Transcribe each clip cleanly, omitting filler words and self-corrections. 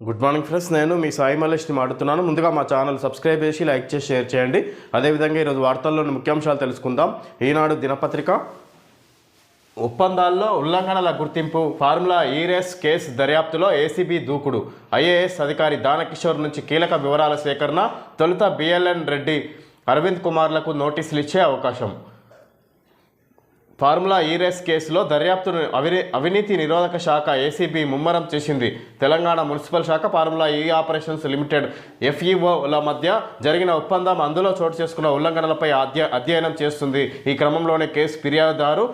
Good morning friends, నేను మీ సాయి మల్లేష్ని మాట్లాడుతున్నాను. ముందుగా మా ఛానల్ సబ్స్క్రైబ్ చేసి లైక్ చేసి షేర్ చేయండి. అదేవిధంగా ఈరోజు వార్తల్లోని ముఖ్యాంశాలు తెలుసుకుందాం. ఈనాడు దినపత్రిక ఒప్పందాల్లో ఉల్లంఘనల గుర్తింపు, ఫార్ములా ఈ రేస్ కేసు దర్యాప్తులో ఏసీబీ దూకుడు, ఐఏఎస్ అధికారి దానకిషోర్ నుంచి కీలక వివరాల సేకరణ, తొలుత బిఎల్ఎన్ రెడ్డి, అరవింద్ కుమార్లకు నోటీసులు ఇచ్చే అవకాశం. ఫార్ములా ఈ రేస్ కేసులో దర్యాప్తును అవినీతి నిరోధక శాఖ ఏసీబీ ముమ్మరం చేసింది. తెలంగాణ మున్సిపల్ శాఖ ఫార్ములా ఈ ఆపరేషన్స్ లిమిటెడ్ ఎఫ్ఈఓల మధ్య జరిగిన ఒప్పందం, అందులో చోటు చేసుకున్న ఉల్లంఘనలపై అధ్యయనం చేస్తుంది. ఈ క్రమంలోనే కేసు ఫిర్యాదుదారు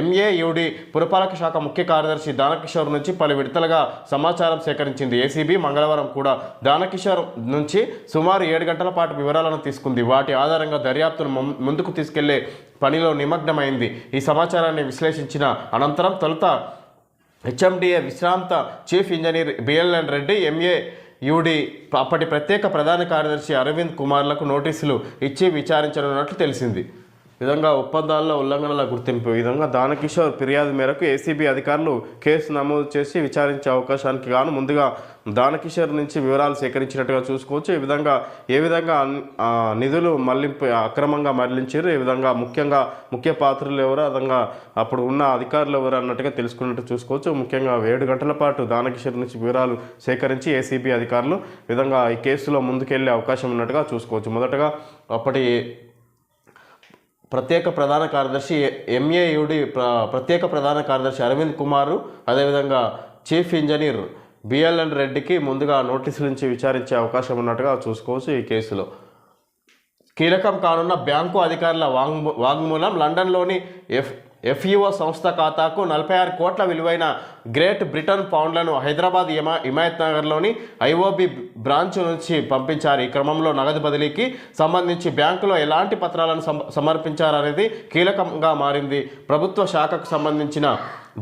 ఎంఏయుడి పురపాలక శాఖ ముఖ్య కార్యదర్శి దానకిషోర్ నుంచి పలు విడతలుగా సమాచారం సేకరించింది. ఏసీబీ మంగళవారం కూడా దానకిషోర్ నుంచి సుమారు 7 గంటల పాటు వివరాలను తీసుకుంది. వాటి ఆధారంగా దర్యాప్తును ముందుకు తీసుకెళ్లే పనిలో నిమగ్నమైంది. ఈ సమాచారాన్ని విశ్లేషించిన అనంతరం తొలుత హెచ్ఎండిఏ విశ్రాంత chief engineer BLN Reddy, MAUD అప్పటి ప్రత్యేక ప్రధాన కార్యదర్శి అరవింద్ కుమార్లకు నోటీసులు ఇచ్చి విచారించనున్నట్లు తెలిసింది. విధంగా ఒప్పందాల్లో ఉల్లంఘనల గుర్తింపు, విధంగా దానకిషోర్ ఫిర్యాదు మేరకు ఏసీబీ అధికారులు కేసు నమోదు చేసి విచారించే అవకాశానికి గాను ముందుగా దానకిషోర్ నుంచి వివరాలు సేకరించినట్టుగా చూసుకోవచ్చు. ఈ విధంగా ఏ విధంగా నిధులు మళ్లింపు అక్రమంగా మళ్లించారు, ఈ విధంగా ముఖ్య పాత్రలు ఎవరు, విధంగా అప్పుడు ఉన్న అధికారులు ఎవరు అన్నట్టుగా తెలుసుకున్నట్టు చూసుకోవచ్చు. ముఖ్యంగా 7 గంటల పాటు దానకిషోర్ నుంచి వివరాలు సేకరించి ఏసీబీ అధికారులు విధంగా ఈ కేసులో ముందుకెళ్లే అవకాశం ఉన్నట్టుగా చూసుకోవచ్చు. మొదటగా అప్పటి ప్రత్యేక ప్రధాన కార్యదర్శి ఎంఏయుడి ప్రత్యేక ప్రధాన కార్యదర్శి అరవింద్ కుమారు, అదేవిధంగా చీఫ్ ఇంజనీర్ బిఎల్ఎన్ రెడ్డికి ముందుగా నోటీసుల నుంచి విచారించే అవకాశం ఉన్నట్టుగా చూసుకోవచ్చు. ఈ కేసులో కీలకం కానున్న బ్యాంకు అధికారుల వాంగ్మూలం, లండన్లోని ఎఫ్ఈఓ సంస్థ ఖాతాకు 46 కోట్ల విలువైన గ్రేట్ బ్రిటన్ పౌండ్లను హైదరాబాద్ హిమాయత్ నగర్లోని ఐఓబి బ్రాంచ్ నుంచి పంపించారు. ఈ క్రమంలో నగదు బదిలీకి సంబంధించి బ్యాంకులో ఎలాంటి పత్రాలను సమర్పించారనేది కీలకంగా మారింది. ప్రభుత్వ శాఖకు సంబంధించిన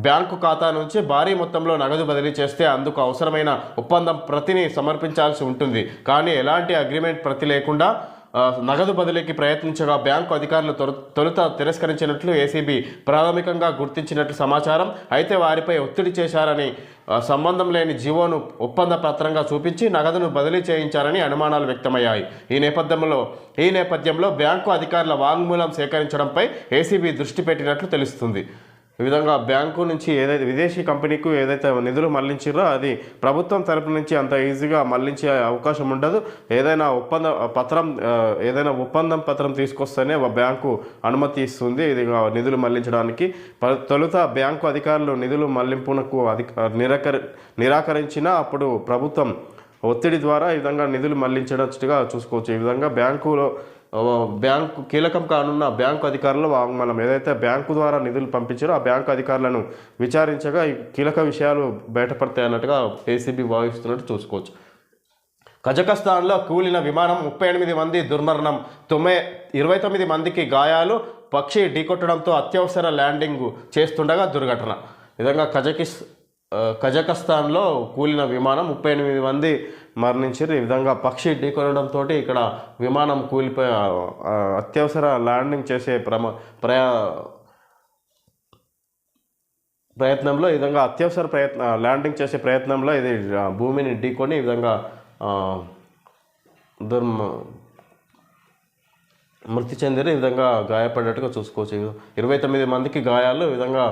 బ్యాంకు ఖాతా నుంచి భారీ మొత్తంలో నగదు బదిలీ చేస్తే అందుకు అవసరమైన ఒప్పందం ప్రతిని సమర్పించాల్సి ఉంటుంది. కానీ ఎలాంటి అగ్రిమెంట్ ప్రతి లేకుండా నగదు బదిలీకి ప్రయత్నించగా బ్యాంకు అధికారులు తొలుత తిరస్కరించినట్లు ఏసీబీ ప్రాథమికంగా గుర్తించినట్లు సమాచారం. అయితే వారిపై ఒత్తిడి చేశారని, సంబంధం లేని జీవోను ఒప్పంద పత్రంగా చూపించి నగదును బదిలీ చేయించారని అనుమానాలు వ్యక్తమయ్యాయి. ఈ నేపథ్యంలో బ్యాంకు అధికారుల వాంగ్మూలం సేకరించడంపై ఏసీబీ దృష్టి పెట్టినట్లు తెలుస్తుంది. ఈ విధంగా బ్యాంకు నుంచి ఏదైతే విదేశీ కంపెనీకు ఏదైతే నిధులు మళ్లించారో అది ప్రభుత్వం తరపు నుంచి అంత ఈజీగా మళ్లించే అవకాశం ఉండదు. ఏదైనా ఒప్పందం పత్రం తీసుకొస్తేనే బ్యాంకు అనుమతి ఇస్తుంది ఇది నిధులు మళ్లించడానికి. తొలుత బ్యాంకు అధికారులు నిధులు మళ్లింపునకు నిరాకరించినా అప్పుడు ప్రభుత్వం ఒత్తిడి ద్వారా ఈ విధంగా నిధులు మళ్లించడట్టుగా చూసుకోవచ్చు. ఈ విధంగా బ్యాంకు కీలకం కానున్న బ్యాంకు అధికారులు మనం ఏదైతే బ్యాంకు ద్వారా నిధులు పంపించారో ఆ బ్యాంకు అధికారులను విచారించగా ఈ కీలక విషయాలు బయటపడతాయి అన్నట్టుగా ఏసీబీ భావిస్తున్నట్టు చూసుకోవచ్చు. కజకస్తాన్లో కూలిన విమానం, 38 మంది దుర్మరణం, 29 మందికి గాయాలు, పక్షి ఢీకొట్టడంతో అత్యవసర ల్యాండింగ్ చేస్తుండగా దుర్ఘటన. విధంగా కజకస్తాన్లో కూలిన విమానం 38 మంది మరణించారు. ఈ విధంగా పక్షి ఢీకొనడంతో ఇక్కడ విమానం కూలిపోయి అత్యవసర ల్యాండింగ్ చేసే ప్రయత్నంలో ఈ విధంగా ల్యాండింగ్ చేసే ప్రయత్నంలో ఇది భూమిని ఢీకొని ఈ విధంగా మృతి చెందిన ఈ విధంగా గాయపడ్డట్టుగా చూసుకోవచ్చు. 29 మందికి గాయాలు, ఈ విధంగా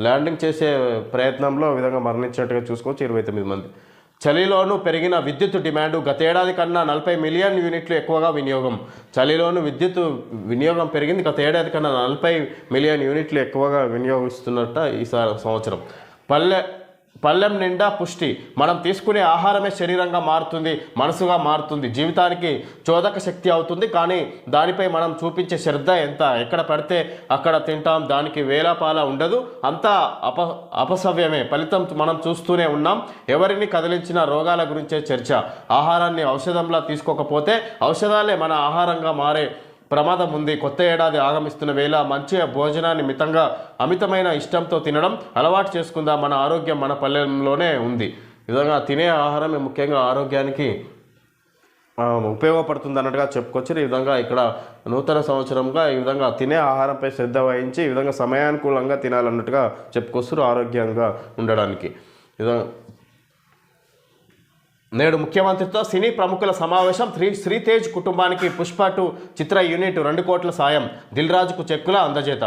ల్యాండింగ్ చేసే ప్రయత్నంలో ఈ విధంగా మరణించినట్టుగా చూసుకోవచ్చు 29 మంది. చలిలోనూ పెరిగిన విద్యుత్ డిమాండ్, గతేడాది కన్నా 40 మిలియన్ యూనిట్లు ఎక్కువగా వినియోగం. చలిలోనూ విద్యుత్ వినియోగం పెరిగింది, గత ఏడాది కన్నా 40 మిలియన్ యూనిట్లు ఎక్కువగా వినియోగిస్తున్నట్ట ఈ సంవత్సరం. పళ్ళెం నిండా పుష్టి, మనం తీసుకునే ఆహారమే శరీరంగా మారుతుంది, మనసుగా మారుతుంది, జీవితానికి చోదక శక్తి అవుతుంది. కానీ దానిపై మనం చూపించే శ్రద్ధ ఎంత? ఎక్కడ పడితే అక్కడ తింటాం, దానికి వేలాపాల ఉండదు, అంతా అపసవ్యమే. ఫలితం మనం చూస్తూనే ఉన్నాం. ఎవరిని కదిలించిన రోగాల గురించే చర్చ. ఆహారాన్ని ఔషధంలా తీసుకోకపోతే ఔషధాలే మన ఆహారంగా మారే ప్రమాదం ఉంది. కొత్త ఏడాది ఆగమిస్తున్న వేళ మంచి భోజనాన్ని అమితమైన ఇష్టంతో తినడం అలవాటు చేసుకుందాం. మన ఆరోగ్యం మన పల్లెల్లోనే ఉంది. ఈ విధంగా తినే ఆహారం ముఖ్యంగా ఆరోగ్యానికి ఉపయోగపడుతుంది అన్నట్టుగా చెప్పుకోవచ్చు. ఈ విధంగా ఇక్కడ నూతన సంవత్సరంగా ఈ విధంగా తినే ఆహారంపై శ్రద్ధ వహించి ఈ విధంగా సమయానుకూలంగా తినాలన్నట్టుగా చెప్పుకొస్తారు ఆరోగ్యంగా ఉండడానికి. నేడు ముఖ్యమంత్రితో సినీ ప్రముఖుల సమావేశం. శ్రీతేజ్ కుటుంబానికి పుష్ప 2 చిత్ర యూనిట్ 2 కోట్ల సాయం, దిల్ రాజుకు చెక్కుల అందజేత.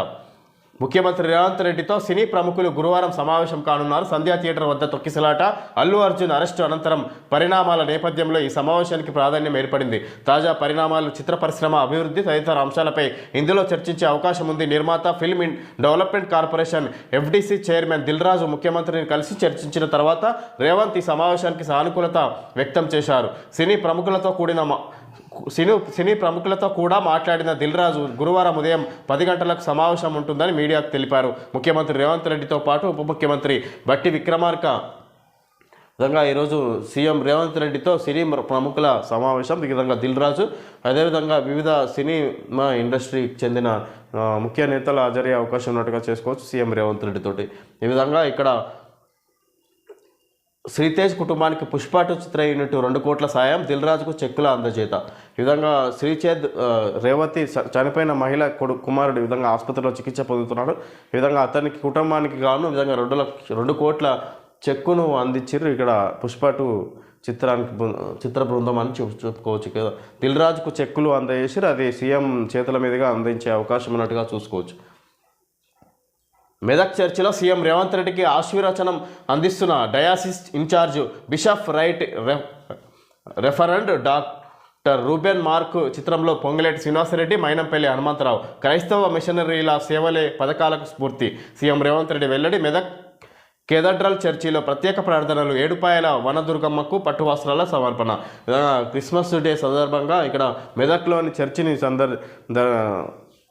ముఖ్యమంత్రి రేవంత్ రెడ్డితో సినీ ప్రముఖులు గురువారం సమావేశం కానున్నారు. సంధ్యా థియేటర్ వద్ద తొక్కిసలాట, అల్లు అర్జున్ అరెస్టు అనంతరం పరిణామాల నేపథ్యంలో ఈ సమావేశానికి ప్రాధాన్యం ఏర్పడింది. తాజా పరిణామాలు, చిత్ర పరిశ్రమ అభివృద్ధి తదితర అంశాలపై ఇందులో చర్చించే అవకాశం ఉంది. నిర్మాత film development corporation FDC chairman Dil Raju ముఖ్యమంత్రిని కలిసి చర్చించిన తర్వాత రేవంత్ ఈ సమావేశానికి సానుకూలత వ్యక్తం చేశారు. సినీ ప్రముఖులతో కూడా మాట్లాడిన దిల్ రాజు గురువారం ఉదయం 10 గంటలకు సమావేశం ఉంటుందని మీడియాకు తెలిపారు. ముఖ్యమంత్రి రేవంత్ రెడ్డితో పాటు ఉప ముఖ్యమంత్రి బట్టి విక్రమార్క విధంగా ఈరోజు సీఎం రేవంత్ రెడ్డితో సినీ ప్రముఖుల సమావేశం. ఈ విధంగా దిల్ రాజు, అదేవిధంగా వివిధ సినిమా ఇండస్ట్రీకి చెందిన ముఖ్య నేతలు హాజరయ్యే అవకాశం ఉన్నట్టుగా చేసుకోవచ్చు సీఎం రేవంత్ రెడ్డితోటి. ఈ విధంగా ఇక్కడ శ్రీతేజ్ కుటుంబానికి పుష్ప 2 చిత్ర యూనిట్ 2 కోట్ల సాయం, దిల్ రాజుకు చెక్కుల అందజేత. ఈ విధంగా శ్రీచేద్ రేవతి చనిపోయిన మహిళ కుమారుడు ఈ విధంగా ఆసుపత్రిలో చికిత్స పొందుతున్నాడు. ఈ విధంగా అతనికి కుటుంబానికి గాను ఈ విధంగా 2 కోట్ల చెక్కును అందించారు. ఇక్కడ పుష్ప 2 చిత్ర బృందం అని చెప్పుకోవచ్చు కదా. దిల్ రాజుకు చెక్కులు అందజేసారు, అది సీఎం చేతుల మీదుగా అందించే అవకాశం ఉన్నట్టుగా చూసుకోవచ్చు. మెదక్ చర్చిలో సీఎం రేవంత్ రెడ్డికి ఆశీర్వచనం అందిస్తున్న diocese in charge bishop right reverend doctor Reuben Mark చిత్రంలో పొంగులేటి శ్రీనివాసరెడ్డి, మైనంపల్లి హనుమంతరావు. క్రైస్తవ మిషనరీల సేవలే పథకాలకు స్ఫూర్తి. సీఎం రేవంత్ రెడ్డి వెల్లడి. మెదక్ కేథడ్రల్ చర్చిలో ప్రత్యేక ప్రార్థనలు, ఏడుపాయల వనదుర్గమ్మకు పట్టు వస్త్రాల సమర్పణ. క్రిస్మస్ డే సందర్భంగా ఇక్కడ మెదక్లోని చర్చిని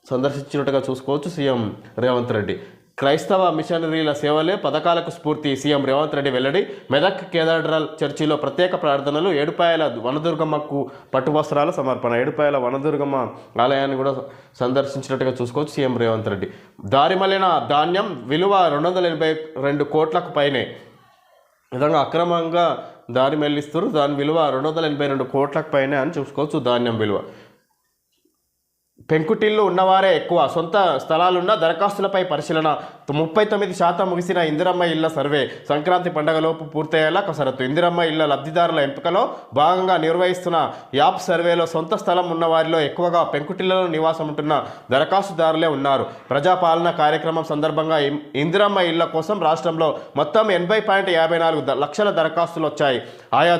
సందర్శించినట్టుగా చూసుకోవచ్చు సీఎం రేవంత్ రెడ్డి. క్రైస్తవ మిషనరీల సేవలే పథకాలకు స్ఫూర్తి. సీఎం రేవంత్ రెడ్డి వెల్లడి. మెదక్ కేథడ్రల్ చర్చిలో ప్రత్యేక ప్రార్థనలు, ఏడుపాయల వనదుర్గమ్మకు పట్టు వస్త్రాల సమర్పణ. ఏడుపాయల వనదుర్గమ్మ ఆలయాన్ని కూడా సందర్శించినట్టుగా చూసుకోవచ్చు సీఎం రేవంత్ రెడ్డి. దారిమళ్లిన ధాన్యం విలువ 282 కోట్లకు పైనే. విధంగా అక్రమంగా దారి మళ్లిస్తారు, దాని విలువ 282 కోట్లకు పైనే అని చూసుకోవచ్చు ధాన్యం విలువ. పెంకుటిల్లు ఉన్నవారే ఎక్కువ, సొంత స్థలాలున్న దరఖాస్తులపై పరిశీలన. 39% ముగిసిన ఇందిరమ్మ ఇళ్ల సర్వే సంక్రాంతి పండుగలోపు పూర్తయ్యేలా కసరత్తు. ఇందిరమ్మ ఇళ్ల లబ్ధిదారుల ఎంపికలో భాగంగా నిర్వహిస్తున్న యాప్ సర్వేలో సొంత స్థలం ఉన్న వారిలో ఎక్కువగా పెంకుటిల్లలో నివాసం ఉంటున్న దరఖాస్తుదారులే ఉన్నారు. ప్రజాపాలన కార్యక్రమం సందర్భంగా ఇందిరమ్మ ఇళ్ల కోసం రాష్ట్రంలో మొత్తం 80.54 లక్షల దరఖాస్తులు వచ్చాయి. ఆయా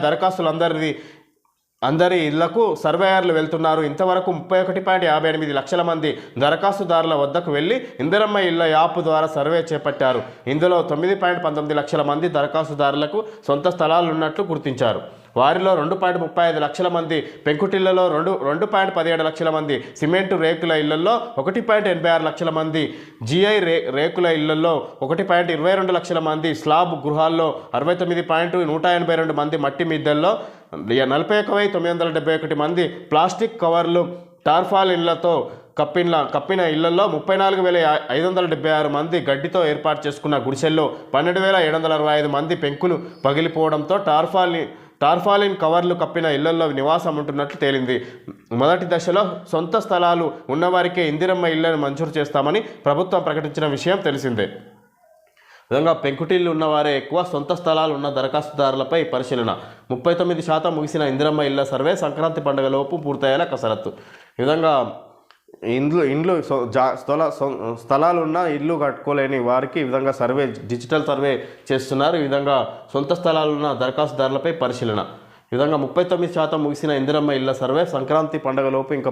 అందరి ఇళ్లకు సర్వేయర్లు వెళ్తున్నారు. ఇంతవరకు 31.58 లక్షల మంది దరఖాస్తుదారుల వద్దకు వెళ్లి ఇందిరమ్మ ఇళ్ల యాప్ ద్వారా సర్వే చేపట్టారు. ఇందులో 9.19 లక్షల మంది దరఖాస్తుదారులకు సొంత స్థలాలున్నట్లు గుర్తించారు. వారిలో 2.35 లక్షల మంది పెంకుటిళ్లలో, 2.17 లక్షల మంది సిమెంటు రేకుల ఇళ్లలో, 1.86 లక్షల మంది GI రేకుల ఇళ్లలో, 1.22 లక్షల మంది స్లాబ్ గృహాల్లో, 69.182 మంది మట్టి మిద్దెల్లో, 41,971 మంది ప్లాస్టిక్ కవర్లు టార్పాలిన్లతో కప్పిన ఇళ్లలో, 34,576 మంది గడ్డితో ఏర్పాటు చేసుకున్న గుడిసెల్లో, 12,765 మంది పెంకులు పగిలిపోవడంతో టార్పాలిన్ కవర్లు కప్పిన ఇళ్లలో నివాసం ఉంటున్నట్లు తేలింది. మొదటి దశలో సొంత స్థలాలు ఉన్నవారికే ఇందిరమ్మ ఇళ్లను మంజూరు చేస్తామని ప్రభుత్వం ప్రకటించిన విషయం తెలిసిందే. విధంగా పెంకుటిల్లు ఉన్నవారే ఎక్కువ, సొంత స్థలాలు ఉన్న దరఖాస్తుదారులపై పరిశీలన. 39% ముగిసిన ఇందిరమ్మ ఇళ్ల సర్వే సంక్రాంతి పండుగలోపు పూర్తయ్యేలా కసరత్తు. ఈ విధంగా స్థలాలు ఉన్న ఇల్లు కట్టుకోలేని వారికి ఈ విధంగా డిజిటల్ సర్వే చేస్తున్నారు. ఈ విధంగా సొంత స్థలాలున్న దరఖాస్తుదారులపై పరిశీలన. ఈ విధంగా 39% ముగిసిన ఇందిరమ్మ ఇళ్ల సర్వే సంక్రాంతి పండుగలోపు ఇంకా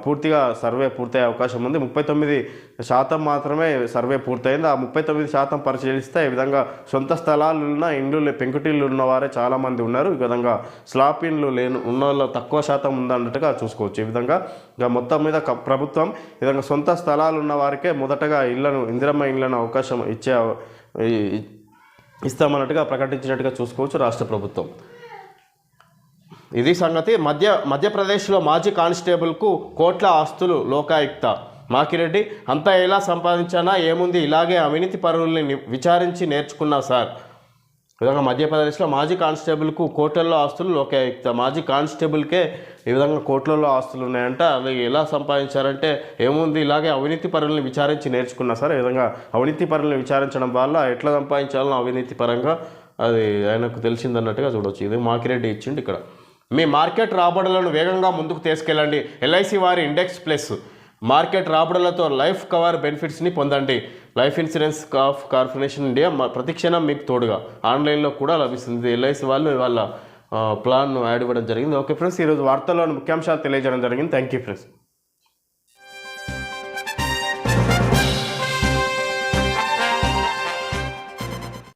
పూర్తిగా సర్వే పూర్తయ్యే అవకాశం ఉంది. 39% మాత్రమే సర్వే పూర్తయింది. ఆ 39% పరిశీలిస్తే ఈ విధంగా సొంత స్థలాలున్న ఇండ్లు పెంకుటిల్లు ఉన్నవారే చాలామంది ఉన్నారు. ఈ విధంగా స్లాబ్ ఇండ్లు ఉన్న వాళ్ళు తక్కువ శాతం ఉందన్నట్టుగా చూసుకోవచ్చు. ఈ విధంగా ఇంకా మొత్తం మీద ప్రభుత్వం ఈ విధంగా సొంత స్థలాలు ఉన్న వారికే మొదటగా ఇందిరమ్మ ఇళ్లను అవకాశం ఇస్తామన్నట్టుగా ప్రకటించినట్టుగా చూసుకోవచ్చు రాష్ట్ర ప్రభుత్వం. ఇది సంగతి. మధ్యప్రదేశ్లో మాజీ కానిస్టేబుల్కు కోట్ల ఆస్తులు లోకాయుక్త. మాకిరెడ్డి అంతా ఎలా సంపాదించానా ఏముంది, ఇలాగే అవినీతి పరువుల్ని విచారించి నేర్చుకున్నా సార్. విధంగా మధ్యప్రదేశ్లో మాజీ కానిస్టేబుల్కు కోట్లలో ఆస్తులు లోకాయుక్త. మాజీ కానిస్టేబుల్కే ఈ విధంగా కోట్లలో ఆస్తులు ఉన్నాయంట. అవి ఎలా సంపాదించారంటే ఏముంది, ఇలాగే అవినీతి పరువుల్ని విచారించి నేర్చుకున్నా సార్. ఈ విధంగా అవినీతి పరువుల్ని విచారించడం వల్ల ఎట్లా సంపాదించాలో అవినీతి పరంగా అది ఆయనకు తెలిసిందన్నట్టుగా చూడవచ్చు. ఇది మాకిరెడ్డి ఇచ్చిండు ఇక్కడ. మీ మార్కెట్ రాబడులను వేగంగా ముందుకు తీసుకెళ్ళండి. ఎల్ఐసి వారి ఇండెక్స్ ప్లస్ మార్కెట్ రాబడులతో లైఫ్ కవర్ బెనిఫిట్స్ని పొందండి. Life insurance of corporation India ప్రతిక్షణం మీకు తోడుగా ఆన్లైన్లో కూడా లభిస్తుంది. ఎల్ఐసి వాళ్ళు వాళ్ళ ప్లాన్ యాడ్ ఇవ్వడం జరిగింది. ఓకే ఫ్రెండ్స్, ఈరోజు వార్తల్లోని ముఖ్యాంశాలు తెలియజేయడం జరిగింది. Thank you friends.